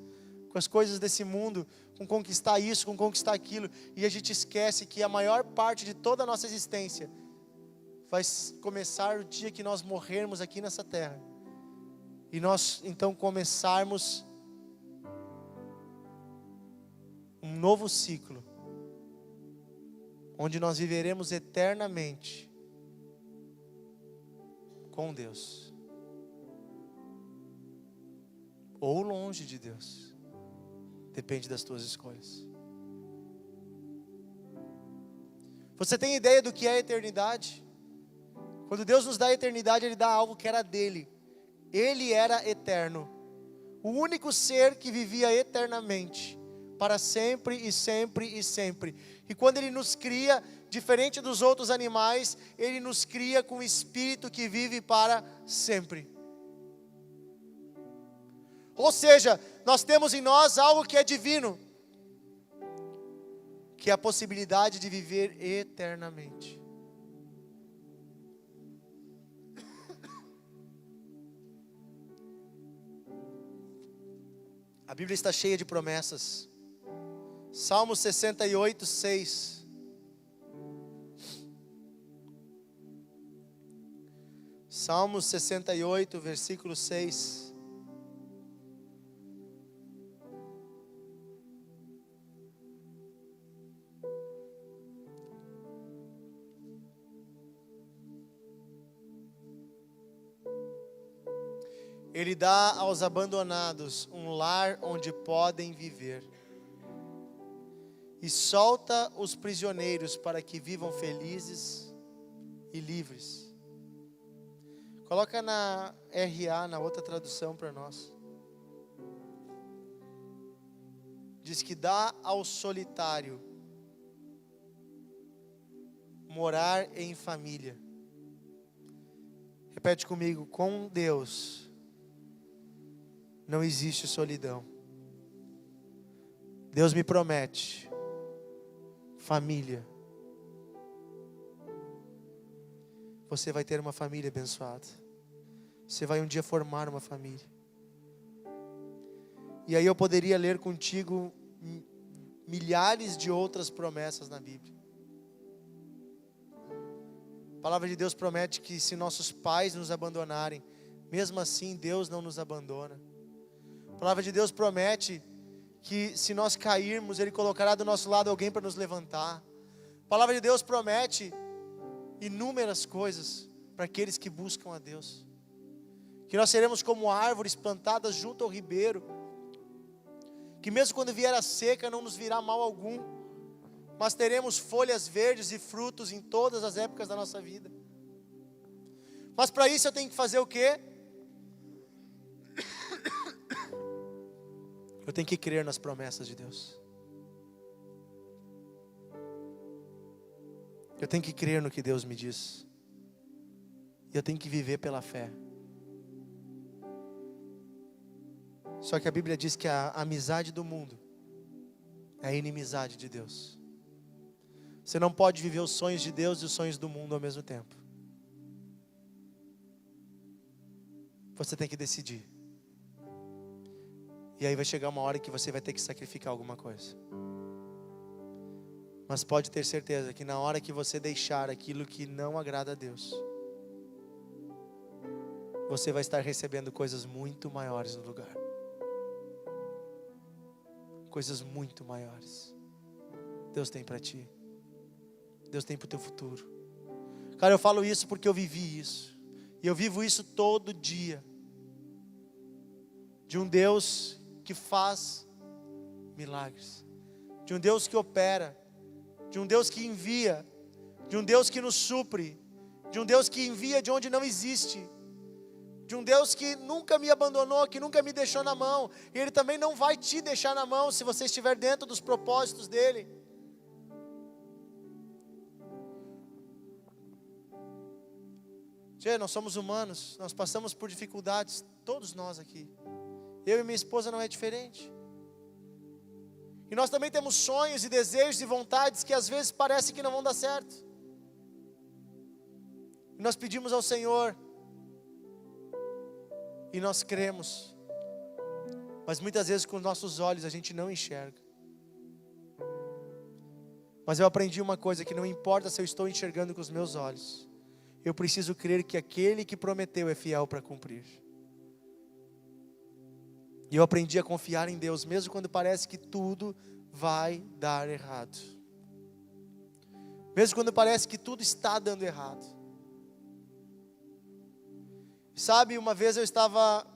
com as coisas desse mundo, com conquistar isso, com conquistar aquilo, e a gente esquece que a maior parte de toda a nossa existência vai começar o dia que nós morrermos aqui nessa terra, e nós então começarmos um novo ciclo, onde nós viveremos eternamente com Deus, ou longe de Deus, depende das tuas escolhas. Você tem ideia do que é a eternidade? Quando Deus nos dá a eternidade, Ele dá algo que era dele. Ele era eterno, o único ser que vivia eternamente, para sempre e sempre e sempre. E quando Ele nos cria, diferente dos outros animais, Ele nos cria com um espírito que vive para sempre. Ou seja, nós temos em nós algo que é divino, que é a possibilidade de viver eternamente. A Bíblia está cheia de promessas. Salmo 68, 6. Salmo 68, versículo 6. Ele dá aos abandonados um lar onde podem viver, e solta os prisioneiros para que vivam felizes e livres. Coloca na RA, na outra tradução para nós. Diz que dá ao solitário morar em família, Repete comigo: com Deus não existe solidão. Deus me promete família. Você vai ter uma família abençoada. Você vai um dia formar uma família. E aí eu poderia ler contigo milhares de outras promessas na Bíblia. A palavra de Deus promete que se nossos pais nos abandonarem, mesmo assim Deus não nos abandona. A palavra de Deus promete que se nós cairmos, Ele colocará do nosso lado alguém para nos levantar. A palavra de Deus promete inúmeras coisas para aqueles que buscam a Deus. Que nós seremos como árvores plantadas junto ao ribeiro, que mesmo quando vier a seca não nos virá mal algum, mas teremos folhas verdes e frutos em todas as épocas da nossa vida. Mas para isso eu tenho que fazer o quê? Eu tenho que crer nas promessas de Deus. Eu tenho que crer no que Deus me diz. E eu tenho que viver pela fé. Só que a Bíblia diz que a amizade do mundo é a inimizade de Deus. Você não pode viver os sonhos de Deus e os sonhos do mundo ao mesmo tempo. Você tem que decidir. E aí vai chegar uma hora que você vai ter que sacrificar alguma coisa. Mas pode ter certeza que na hora que você deixar aquilo que não agrada a Deus, você vai estar recebendo coisas muito maiores no lugar. Coisas muito maiores. Deus tem para ti. Deus tem para o teu futuro. Cara, eu falo isso porque eu vivi isso. E eu vivo isso todo dia. De um Deus que faz milagres. De um Deus que opera. De um Deus que envia. De um Deus que nos supre. De um Deus que envia de onde não existe. De um Deus que nunca me abandonou, que nunca me deixou na mão. E Ele também não vai te deixar na mão se você estiver dentro dos propósitos dEle. Tchê, nós somos humanos, nós passamos por dificuldades, todos nós aqui. Eu e minha esposa não é diferente. E nós também temos sonhos e desejos e vontades que às vezes parece que não vão dar certo. E nós pedimos ao Senhor. E nós cremos. Mas muitas vezes com os nossos olhos a gente não enxerga. Mas eu aprendi uma coisa, que não importa se eu estou enxergando com os meus olhos. Eu preciso crer que aquele que prometeu é fiel para cumprir. E eu aprendi a confiar em Deus, mesmo quando parece que tudo vai dar errado. Mesmo quando parece que tudo está dando errado. Sabe, uma vez eu estava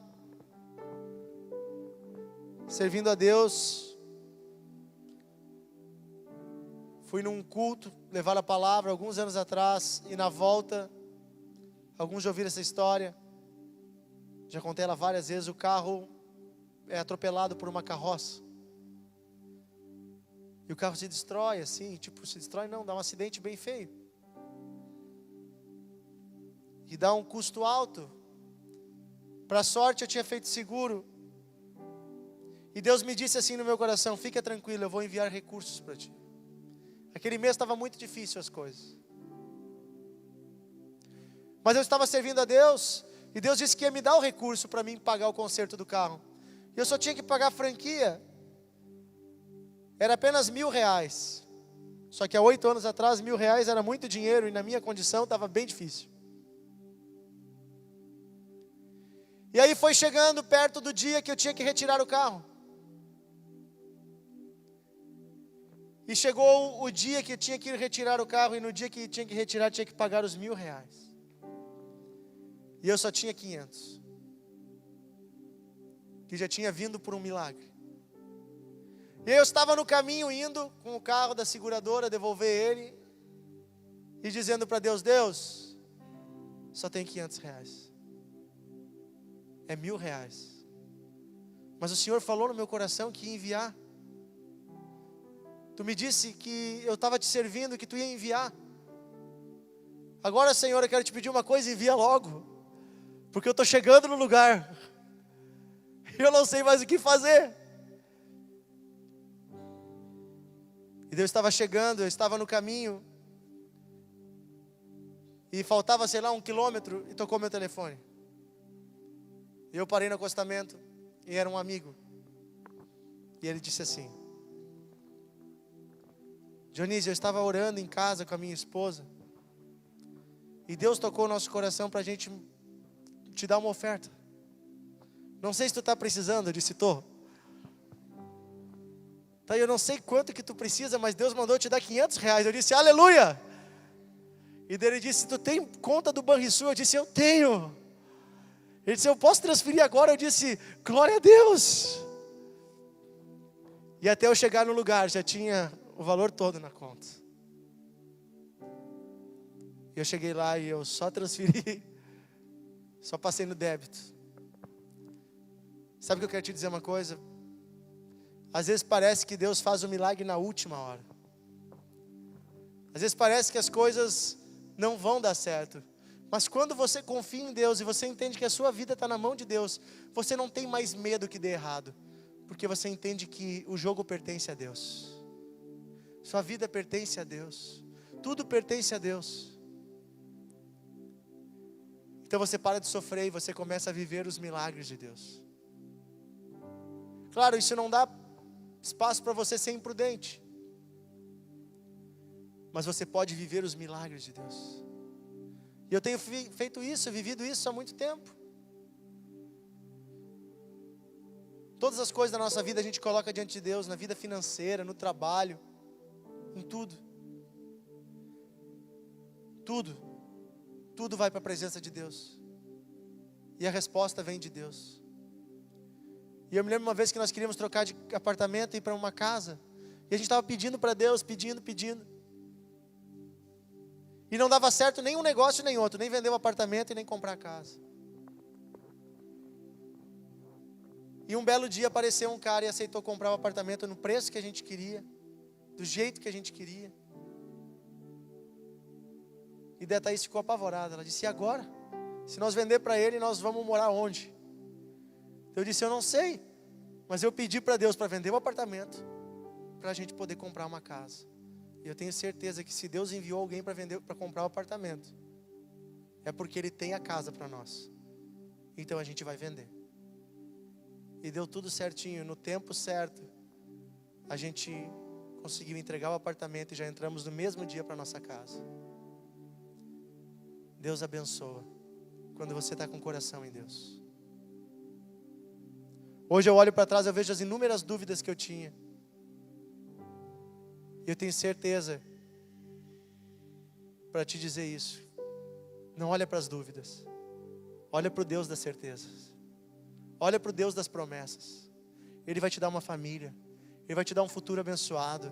servindo a Deus. Fui num culto, levar a palavra alguns anos atrás. E na volta, alguns já ouviram essa história. Já contei ela várias vezes. O carro é atropelado por uma carroça. E o carro se destrói assim, se destrói não, dá um acidente bem feio. E dá um custo alto. Para sorte eu tinha feito seguro. E Deus me disse assim no meu coração: fica tranquilo, eu vou enviar recursos para ti. Aquele mês estava muito difícil as coisas. Mas eu estava servindo a Deus. E Deus disse que ia me dar o recurso para mim pagar o conserto do carro. E eu só tinha que pagar a franquia. Era apenas R$1.000. Só que há 8 anos atrás, R$1.000 era muito dinheiro. E na minha condição estava bem difícil. E aí foi chegando perto do dia que eu tinha que retirar o carro. E chegou o dia que eu tinha que retirar o carro. E no dia que tinha que retirar, tinha que pagar os R$1.000. E eu só tinha 500. Que já tinha vindo por um milagre. E eu estava no caminho indo com o carro da seguradora, devolver ele. E dizendo para Deus: Deus, só tem R$500. É R$1.000. Mas o Senhor falou no meu coração que ia enviar. Tu me disse que eu estava te servindo, que tu ia enviar. Agora, Senhor, eu quero te pedir uma coisa: envia logo. Porque eu estou chegando no lugar. Eu não sei mais o que fazer. E Deus estava chegando, eu estava no caminho. E faltava, sei lá, 1 quilômetro e tocou meu telefone. E eu parei no acostamento e era um amigo. E ele disse assim: Dionísio, eu estava orando em casa com a minha esposa. E Deus tocou o nosso coração para a gente te dar uma oferta. Não sei se tu está precisando. Eu disse, estou. Tá, eu não sei quanto que tu precisa, mas Deus mandou te dar R$500. Eu disse, aleluia. E daí ele disse, tu tem conta do Banrisul? Eu disse, eu tenho. Ele disse, eu posso transferir agora? Eu disse, glória a Deus. E até eu chegar no lugar, já tinha o valor todo na conta. E eu cheguei lá e eu só transferi, só passei no débito. Sabe o que eu quero te dizer uma coisa? Às vezes parece que Deus faz o milagre na última hora. Às vezes parece que as coisas não vão dar certo. Mas quando você confia em Deus e você entende que a sua vida está na mão de Deus, você não tem mais medo que dê errado. Porque você entende que o jogo pertence a Deus. Sua vida pertence a Deus. Tudo pertence a Deus. Então você para de sofrer e você começa a viver os milagres de Deus. Claro, isso não dá espaço para você ser imprudente. Mas você pode viver os milagres de Deus. E eu tenho feito isso, vivido isso há muito tempo. Todas as coisas da nossa vida a gente coloca diante de Deus, na vida financeira, no trabalho, em tudo. Tudo vai para a presença de Deus. E a resposta vem de Deus. E eu me lembro uma vez que nós queríamos trocar de apartamento e ir para uma casa. E a gente estava pedindo para Deus, pedindo. E não dava certo nenhum negócio nem outro, nem vender um apartamento e nem comprar a casa. E um belo dia apareceu um cara e aceitou comprar o apartamento no preço que a gente queria, do jeito que a gente queria. E daí a Thaís ficou apavorada. Ela disse, e agora? Se nós vender para ele, nós vamos morar onde? Eu disse, eu não sei. Mas eu pedi para Deus para vender o apartamento, para a gente poder comprar uma casa. E eu tenho certeza que se Deus enviou alguém para comprar o apartamento, é porque Ele tem a casa para nós. Então a gente vai vender. E deu tudo certinho, no tempo certo. A gente conseguiu entregar o apartamento e já entramos no mesmo dia para nossa casa. Deus abençoa quando você está com o coração em Deus. Hoje eu olho para trás, eu vejo as inúmeras dúvidas que eu tinha. E eu tenho certeza para te dizer isso. Não olha para as dúvidas. Olha para o Deus das certezas. Olha para o Deus das promessas. Ele vai te dar uma família. Ele vai te dar um futuro abençoado.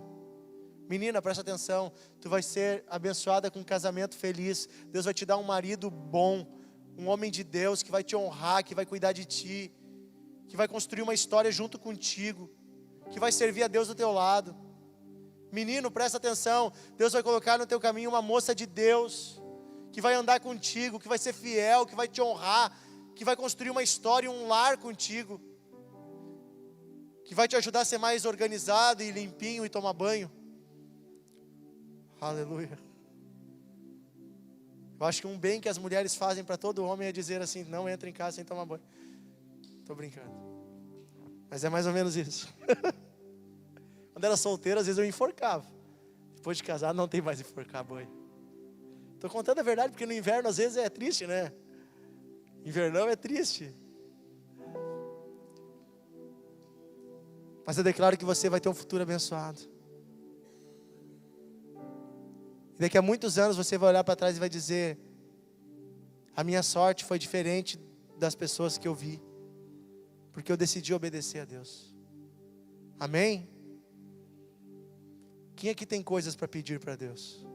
Menina, presta atenção. Tu vai ser abençoada com um casamento feliz. Deus vai te dar um marido bom. Um homem de Deus que vai te honrar, que vai cuidar de ti. Que vai construir uma história junto contigo. Que vai servir a Deus do teu lado. Menino, presta atenção. Deus vai colocar no teu caminho uma moça de Deus. Que vai andar contigo, que vai ser fiel, que vai te honrar. Que vai construir uma história, um lar contigo. Que vai te ajudar a ser mais organizado e limpinho e tomar banho. Aleluia. Eu acho que um bem que as mulheres fazem para todo homem é dizer assim, não entra em casa sem tomar banho. Estou brincando. Mas é mais ou menos isso. Quando era solteiro, às vezes eu enforcava. Depois de casado, não tem mais enforcar banho. Estou contando a verdade, porque no inverno às vezes é triste, né? Invernão é triste. Mas eu declaro que você vai ter um futuro abençoado. E daqui a muitos anos você vai olhar para trás e vai dizer, a minha sorte foi diferente das pessoas que eu vi. Porque eu decidi obedecer a Deus. Amém? Quem aqui tem coisas para pedir para Deus?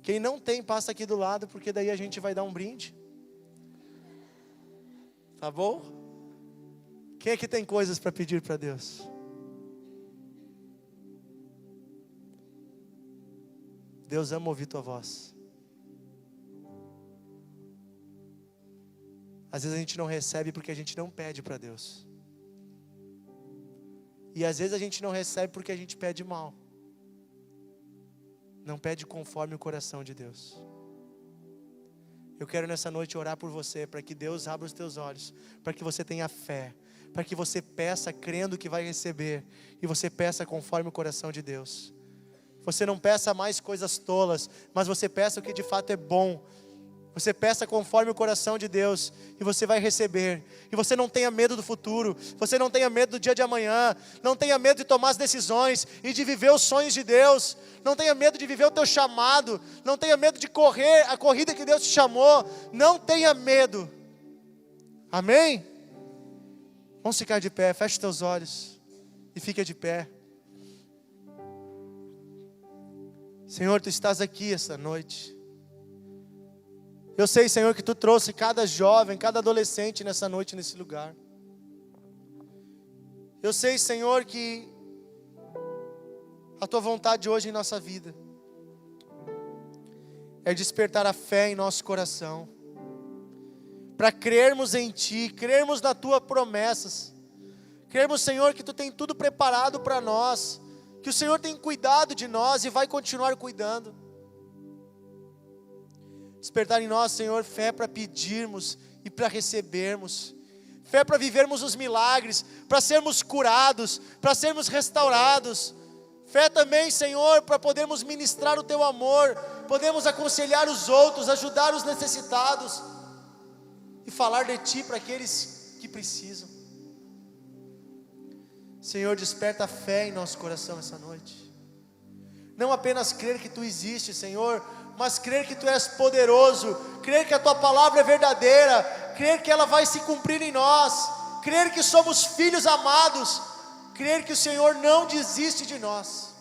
Quem não tem, passa aqui do lado, porque daí a gente vai dar um brinde. Tá bom? Quem aqui tem coisas para pedir para Deus? Deus ama ouvir tua voz. Às vezes a gente não recebe porque a gente não pede para Deus. E às vezes a gente não recebe porque a gente pede mal. Não pede conforme o coração de Deus. Eu quero nessa noite orar por você, para que Deus abra os teus olhos, para que você tenha fé, para que você peça crendo que vai receber, e você peça conforme o coração de Deus. Você não peça mais coisas tolas, mas você peça o que de fato é bom. Você peça conforme o coração de Deus, e você vai receber. E você não tenha medo do futuro, você não tenha medo do dia de amanhã, não tenha medo de tomar as decisões e de viver os sonhos de Deus, não tenha medo de viver o teu chamado, não tenha medo de correr a corrida que Deus te chamou, não tenha medo. Amém? Vamos ficar de pé, feche teus olhos e fica de pé. Senhor, Tu estás aqui essa noite. Eu sei, Senhor, que Tu trouxe cada jovem, cada adolescente nessa noite, nesse lugar. Eu sei, Senhor, que a Tua vontade hoje em nossa vida é despertar a fé em nosso coração, para crermos em Ti, crermos nas Tuas promessas, crermos, Senhor, que Tu tem tudo preparado para nós, que o Senhor tem cuidado de nós e vai continuar cuidando. Despertar em nós, Senhor, fé para pedirmos e para recebermos, fé para vivermos os milagres, para sermos curados, para sermos restaurados, fé também, Senhor, para podermos ministrar o Teu amor, podemos aconselhar os outros, ajudar os necessitados e falar de Ti para aqueles que precisam. Senhor, desperta a fé em nosso coração essa noite, não apenas crer que Tu existes, Senhor, mas crer que Tu és poderoso, crer que a Tua palavra é verdadeira, crer que ela vai se cumprir em nós, crer que somos filhos amados, crer que o Senhor não desiste de nós.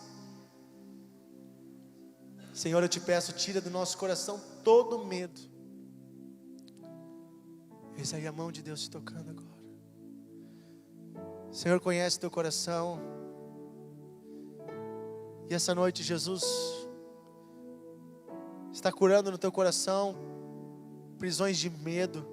Senhor, eu Te peço, tira do nosso coração todo medo. Eis aí a mão de Deus te tocando agora. Senhor, conhece teu coração, e essa noite Jesus está curando no teu coração prisões de medo,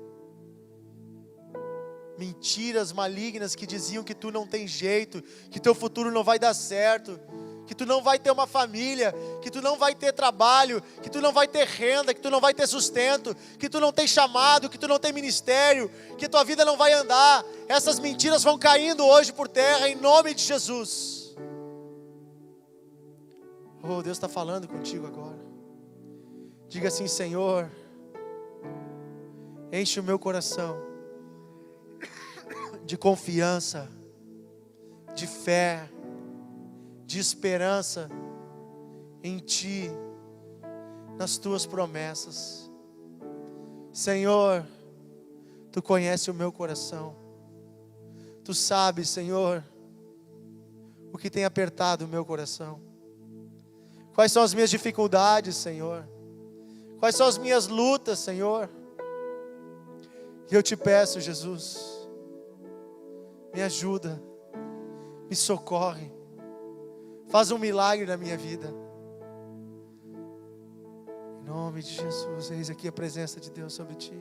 mentiras malignas que diziam que tu não tem jeito, que teu futuro não vai dar certo, que tu não vai ter uma família, que tu não vai ter trabalho, que tu não vai ter renda, que tu não vai ter sustento, que tu não tem chamado, que tu não tem ministério, que tua vida não vai andar. Essas mentiras vão caindo hoje por terra em nome de Jesus. Oh, Deus está falando contigo agora. Diga assim: Senhor, enche o meu coração de confiança, de fé, de esperança em Ti, nas Tuas promessas. Senhor, Tu conhece o meu coração, Tu sabes, Senhor, o que tem apertado o meu coração. Quais são as minhas dificuldades, Senhor? Quais são as minhas lutas, Senhor? E eu Te peço, Jesus, me ajuda, me socorre, faz um milagre na minha vida. Em nome de Jesus, eis aqui a presença de Deus sobre Ti.